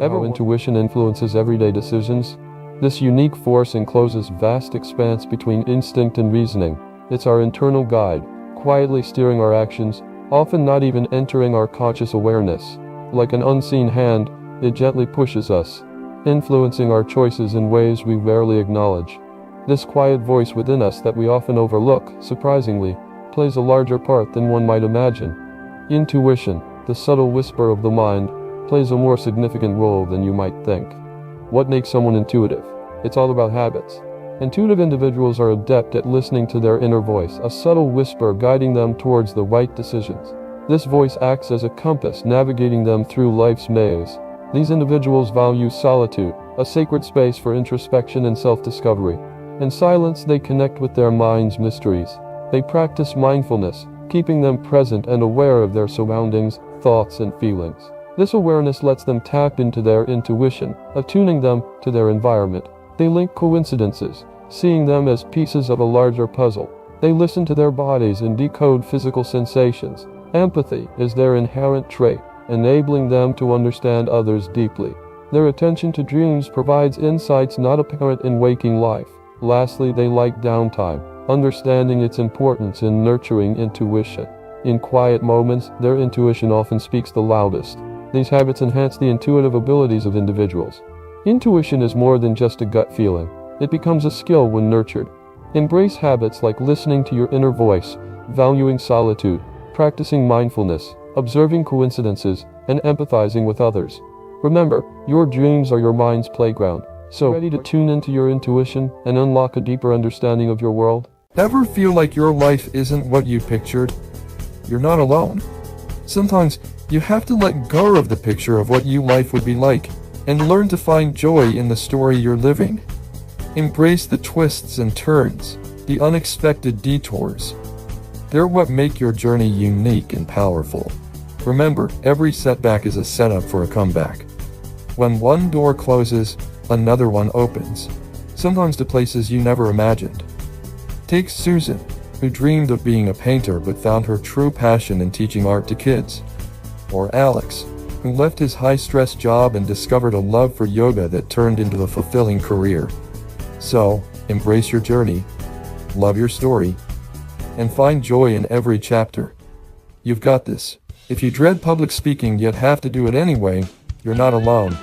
How intuition influences everyday decisions? This unique force encloses vast expanse between instinct and reasoning. It's our internal guide, quietly steering our actions, often not even entering our conscious awareness. Like an unseen hand, it gently pushes us, influencing our choices in ways we rarely acknowledge. This quiet voice within us that we often overlook, surprisingly, plays a larger part than one might imagine. Intuition, the subtle whisper of the mind, plays a more significant role than you might think. What makes someone intuitive? It's all about habits. Intuitive individuals are adept at listening to their inner voice, a subtle whisper guiding them towards the right decisions. This voice acts as a compass, navigating them through life's maze. These individuals value solitude, a sacred space for introspection and self-discovery. In silence, they connect with their mind's mysteries. They practice mindfulness, keeping them present and aware of their surroundings, thoughts, and feelings. This awareness lets them tap into their intuition, attuning them to their environment. They link coincidences, seeing them as pieces of a larger puzzle. They listen to their bodies and decode physical sensations. Empathy is their inherent trait, enabling them to understand others deeply. Their attention to dreams provides insights not apparent in waking life. Lastly, they like downtime, understanding its importance in nurturing intuition. In quiet moments, their intuition often speaks the loudest. These habits enhance the intuitive abilities of individuals. Intuition is more than just a gut feeling. It becomes a skill when nurtured. Embrace habits like listening to your inner voice, valuing solitude, practicing mindfulness, observing coincidences, and empathizing with others. Remember, your dreams are your mind's playground. So, ready to tune into your intuition and unlock a deeper understanding of your world? Ever feel like your life isn't what you pictured? You're not alone. Sometimes, you have to let go of the picture of what your life would be like, and learn to find joy in the story you're living. Embrace the twists and turns, the unexpected detours. They're what make your journey unique and powerful. Remember, every setback is a setup for a comeback. When one door closes, another one opens, sometimes to places you never imagined. Take Susan, who dreamed of being a painter but found her true passion in teaching art to kids. Or Alex, who left his high-stress job and discovered a love for yoga that turned into a fulfilling career. So, embrace your journey, love your story, and find joy in every chapter. You've got this. If you dread public speaking yet have to do it anyway, you're not alone.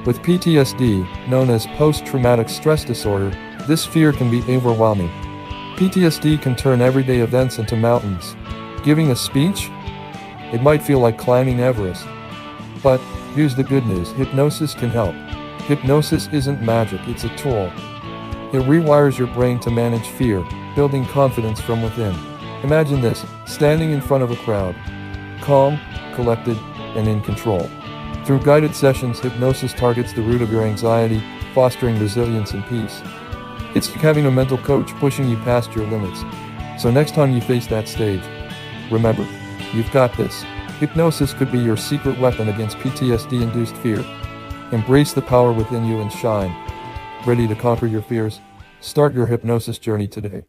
With PTSD, known as post-traumatic stress disorder, this fear can be overwhelming. PTSD can turn everyday events into mountains. Giving a speech? It might feel like climbing Everest. But, here's the good news, hypnosis can help. Hypnosis isn't magic, it's a tool. It rewires your brain to manage fear, building confidence from within. Imagine this, standing in front of a crowd. Calm, collected, and in control. Through guided sessions, hypnosis targets the root of your anxiety, fostering resilience and peace. It's like having a mental coach pushing you past your limits. So next time you face that stage, remember, you've got this. Hypnosis could be your secret weapon against PTSD-induced fear. Embrace the power within you and shine. Ready to conquer your fears? Start your hypnosis journey today.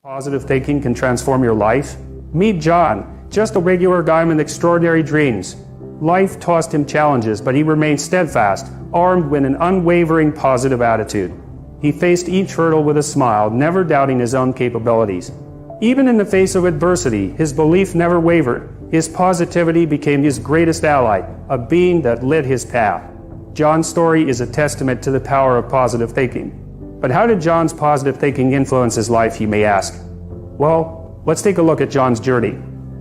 Positive thinking can transform your life. Meet John, just a regular guy with extraordinary dreams. Life tossed him challenges, but he remained steadfast, armed with an unwavering positive attitude. He faced each hurdle with a smile, never doubting his own capabilities. Even in the face of adversity, his belief never wavered. His positivity became his greatest ally, a being that lit his path. John's story is a testament to the power of positive thinking. But how did John's positive thinking influence his life, you may ask? Well, let's take a look at John's journey.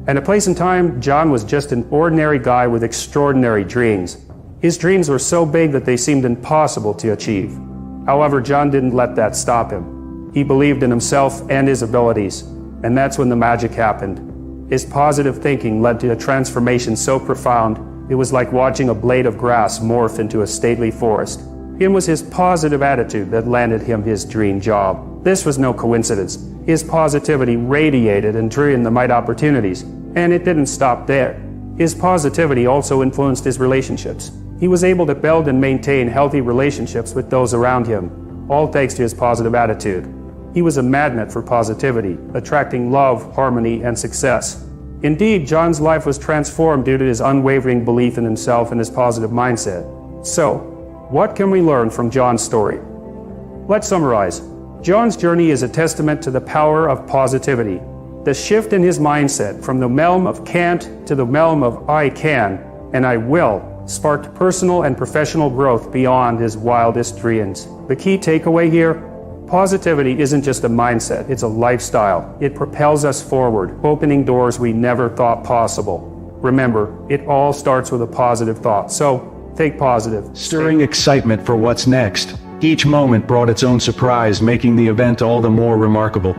At a place and time, John was just an ordinary guy with extraordinary dreams. His dreams were so big that they seemed impossible to achieve. However, John didn't let that stop him. He believed in himself and his abilities, and that's when the magic happened. His positive thinking led to a transformation so profound, it was like watching a blade of grass morph into a stately forest. It was his positive attitude that landed him his dream job. This was no coincidence. His positivity radiated and drew in the right opportunities, and it didn't stop there. His positivity also influenced his relationships. He was able to build and maintain healthy relationships with those around him, all thanks to his positive attitude. He was a magnet for positivity, attracting love, harmony, and success. Indeed, John's life was transformed due to his unwavering belief in himself and his positive mindset. So, what can we learn from John's story? Let's summarize. John's journey is a testament to the power of positivity. The shift in his mindset from the realm of can't to the realm of I can and I will sparked personal and professional growth beyond his wildest dreams. The key takeaway here? Positivity isn't just a mindset, it's a lifestyle. It propels us forward, opening doors we never thought possible. Remember, it all starts with a positive thought, so think positive. Stirring excitement for what's next. Each moment brought its own surprise, making the event all the more remarkable.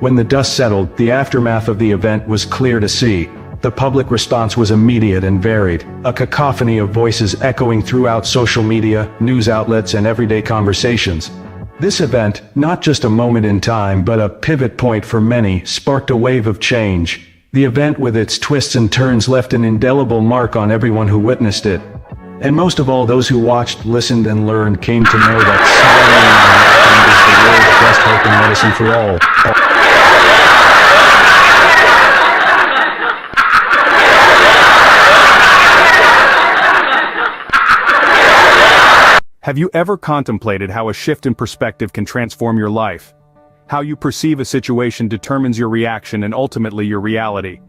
When the dust settled, the aftermath of the event was clear to see. The public response was immediate and varied, a cacophony of voices echoing throughout social media, news outlets, and everyday conversations. This event, not just a moment in time but a pivot point for many, sparked a wave of change. The event with its twists and turns left an indelible mark on everyone who witnessed it. And most of all, those who watched, listened, and learned came to know that silent is the world's best hope and medicine for all. Have you ever contemplated how a shift in perspective can transform your life? How you perceive a situation determines your reaction and ultimately your reality.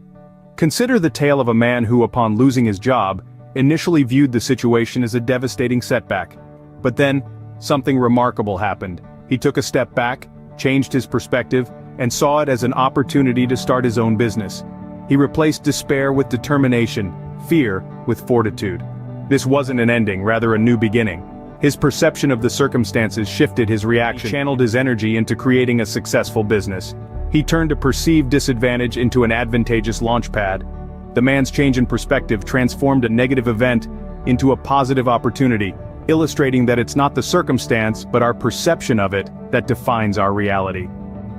Consider the tale of a man who, upon losing his job, initially viewed the situation as a devastating setback. But then, something remarkable happened. He took a step back, changed his perspective, and saw it as an opportunity to start his own business. He replaced despair with determination, fear with fortitude. This wasn't an ending, rather a new beginning. His perception of the circumstances shifted his reaction. He channeled his energy into creating a successful business. He turned a perceived disadvantage into an advantageous launchpad. The man's change in perspective transformed a negative event into a positive opportunity, illustrating that it's not the circumstance but our perception of it that defines our reality.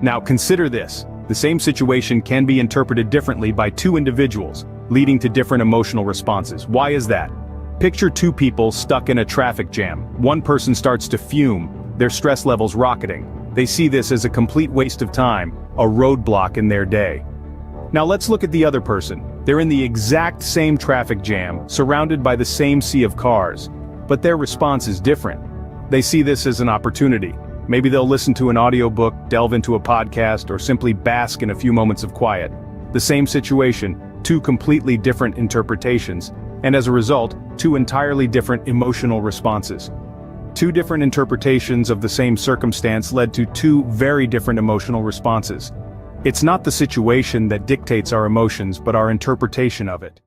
Now consider this. The same situation can be interpreted differently by two individuals, leading to different emotional responses. Why is that? Picture two people stuck in a traffic jam. One person starts to fume, their stress levels rocketing. They see this as a complete waste of time, a roadblock in their day. Now let's look at the other person. They're in the exact same traffic jam, surrounded by the same sea of cars. But their response is different. They see this as an opportunity. Maybe they'll listen to an audiobook, delve into a podcast, or simply bask in a few moments of quiet. The same situation, two completely different interpretations, and as a result, two entirely different emotional responses. Two different interpretations of the same circumstance led to two very different emotional responses. It's not the situation that dictates our emotions but our interpretation of it.